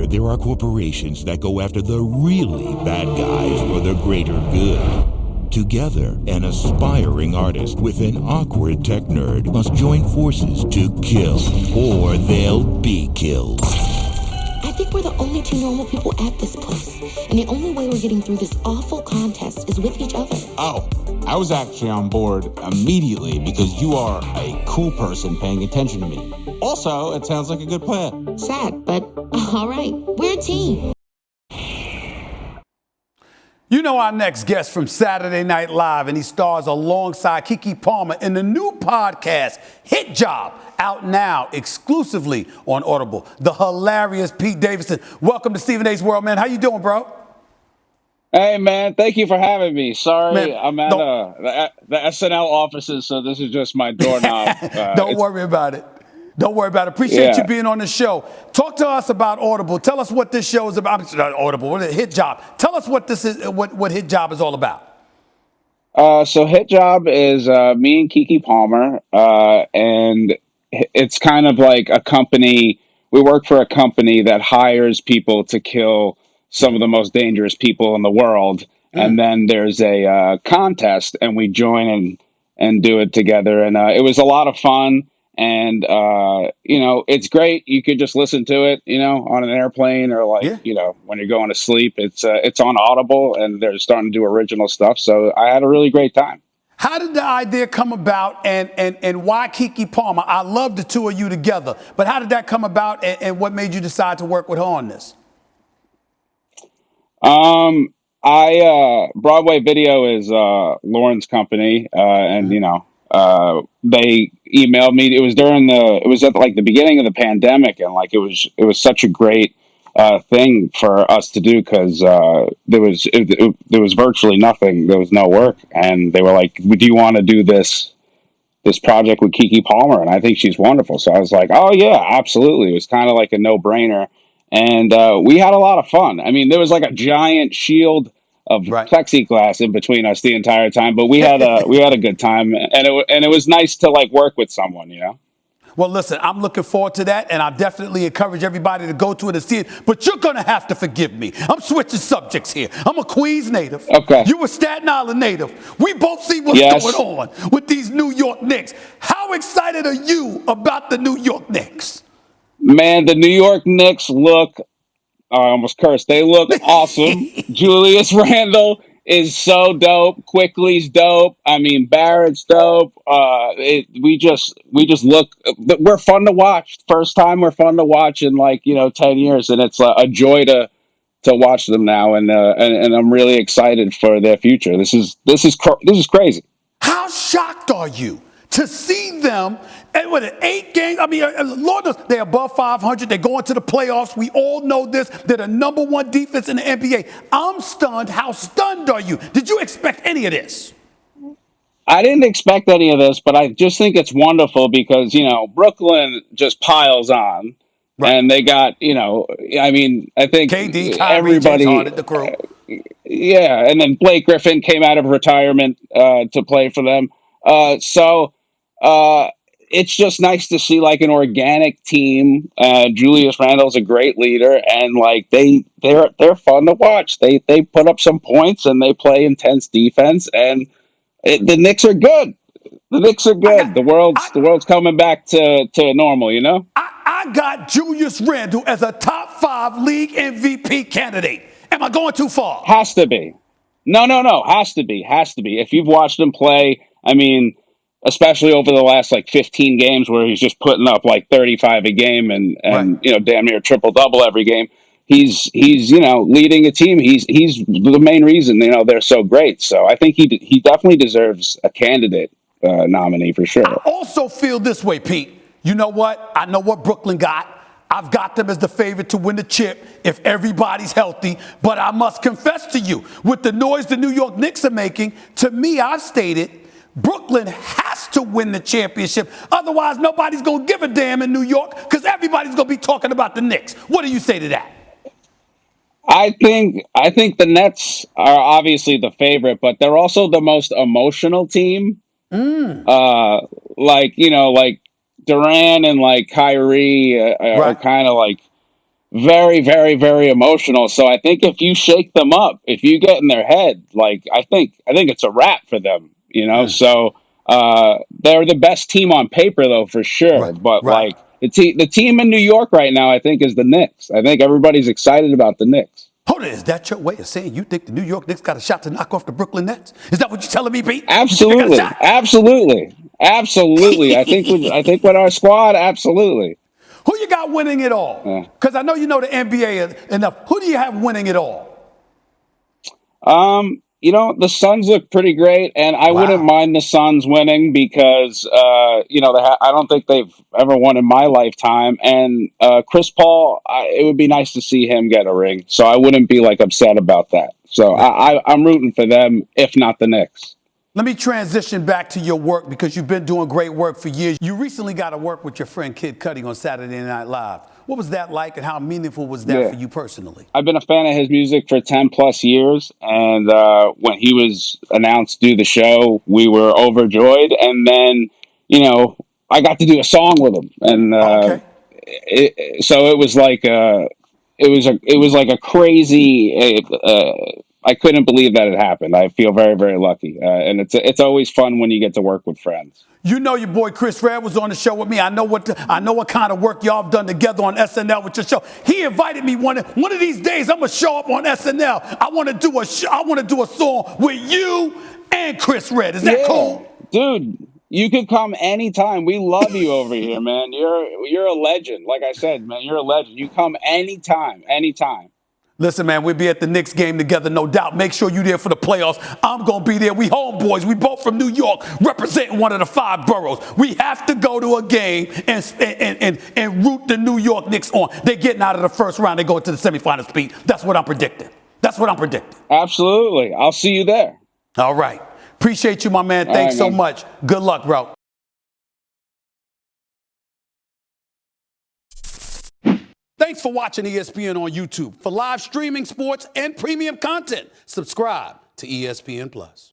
Together, there are corporations that go after the really bad guys for the greater good. Together, an aspiring artist with an awkward tech nerd must join forces to kill, or they'll be killed. I think we're the only two normal people at this place. And the only way we're getting through this awful contest is with each other. Oh, I was actually on board immediately because you are a cool person paying attention to me. Also, it sounds like a good plan. Sad, but all right. We're a team. You know our next guest from Saturday Night Live, and he stars alongside Keke Palmer in the new podcast, Hit Job, out now exclusively on Audible. The hilarious Pete Davidson. Welcome to Stephen A's World, man. How you doing, bro? Hey, man. Thank you for having me. Sorry, Man, I'm at the SNL offices, so this is just my doorknob. Don't worry about it. Don't worry about it. Appreciate Yeah. you being on the show. Talk to us about Audible. Tell us what this show is about. Not Audible, what is it? Hit Job. Tell us what this is. What Hit Job is all about. So Hit Job is me and Keke Palmer, and it's kind of like a company. We work for a company that hires people to kill some of the most dangerous people in the world. And then there's a contest, and we join and do it together. And it was a lot of fun. And, it's great. You could just listen to it, on an airplane or when you're going to sleep. It's on Audible, and they're starting to do original stuff. So I had a really great time. How did the idea come about, and why Keke Palmer? I love the two of you together, but how did that come about, and what made you decide to work with her on this? Broadway Video is Lauren's company, and they emailed me. It was at the beginning of the pandemic, and it was such a great thing for us to do because there was virtually nothing. There was no work, and they were like, "Do you want to do this project with Keke Palmer?" And I think she's wonderful. So I was like, "Oh yeah, absolutely." It was kind of like a no-brainer, and we had a lot of fun. I mean, there was like a giant shield of plexiglass in between us the entire time, but we had a good time, and it was nice to work with someone, Well, listen, I'm looking forward to that, and I definitely encourage everybody to go to it and see it. But you're going to have to forgive me. I'm switching subjects here. I'm a Queens native. Okay. You a Staten Island native. We both see what's going on with these New York Knicks. How excited are you about the New York Knicks? Man, the New York Knicks look, I almost cursed, they look awesome. Julius Randle is so dope. Quickly's dope. I mean, Barrett's dope. We just look. We're fun to watch. First time we're fun to watch in 10 years, and it's a joy to watch them now. And I'm really excited for their future. This is crazy. How shocked are you to see them with 8 games? I mean, Lord knows they're above 500. They're going to the playoffs. We all know this. They're the number 1 defense in the NBA. I'm stunned. How stunned are you? Did you expect any of this? I didn't expect any of this, but I just think it's wonderful because, Brooklyn just piles on. Right. And they got, I think KD, Kyrie, everybody, James Harden, the crew. Yeah, and then Blake Griffin came out of retirement to play for them. So it's just nice to see an organic team. Julius Randle's a great leader, and they're fun to watch. They put up some points and they play intense defense, and the Knicks are good. The Knicks are good. The world's coming back to normal. I got Julius Randle as a top 5 league MVP candidate. Am I going too far? Has to be. No. Has to be. If you've watched him play, I mean, especially over the last 15 games where he's just putting up 35 a game and damn near triple double every game. He's leading a team. He's the main reason they're so great. So I think he definitely deserves a candidate nominee for sure. I also feel this way, Pete. You know what? I know what Brooklyn got. I've got them as the favorite to win the chip if everybody's healthy. But I must confess to you, with the noise the New York Knicks are making, to me, I've stated Brooklyn has to win the championship. Otherwise, nobody's going to give a damn in New York because everybody's going to be talking about the Knicks. What do you say to that? I think the Nets are obviously the favorite, but they're also the most emotional team. Durant and Kyrie are kind of very, very, very emotional. So I think if you shake them up, if you get in their head, like I think it's a wrap for them, you know. So they're the best team on paper, though, for sure. Right, But right. like the team in New York right now, I think is the Knicks. I think everybody's excited about the Knicks. Hold it, is that your way of saying you think the New York Knicks got a shot to knock off the Brooklyn Nets? Is that what you're telling me, Pete? You think they got a Absolutely, shot? absolutely, absolutely. I think with our squad, absolutely. Who you got winning it all? Yeah. Because I know you know the NBA enough. Who do you have winning it all? You know, the Suns look pretty great, and I wouldn't Wow. mind the Suns winning because, you know, I don't think they've ever won in my lifetime. And Chris Paul, it would be nice to see him get a ring, so I wouldn't be like upset about that. So I'm rooting for them, if not the Knicks. Let me transition back to your work because you've been doing great work for years. You recently got to work with your friend Kid Cudi on Saturday Night Live. What was that like and how meaningful was that Yeah. for you personally? I've been a fan of his music for 10 plus years. And when he was announced to do the show, we were overjoyed. And then, you know, I got to do a song with him. And Okay. so it was like it was like a crazy. I couldn't believe that it happened. I feel very, very lucky, and it's always fun when you get to work with friends. You know your boy Chris Redd was on the show with me. I know what kind of work y'all have done together on SNL with your show. He invited me one of these days. I'm gonna show up on SNL. I want to do a song with you and Chris Redd. Is that cool? Dude? You could come anytime. We love you over here, man. You're a legend. Like I said, man, you're a legend. You come anytime, anytime. Listen, man, we'll be at the Knicks game together, no doubt. Make sure you're there for the playoffs. I'm going to be there. We homeboys. We both from New York, representing one of the 5 boroughs. We have to go to a game and root the New York Knicks on. They're getting out of the first round. They go to the semifinals, Pete. That's what I'm predicting. Absolutely. I'll see you there. All right. Appreciate you, my man. Thanks so much. Good luck, bro. Thanks for watching ESPN on YouTube. For live streaming sports and premium content, subscribe to ESPN Plus.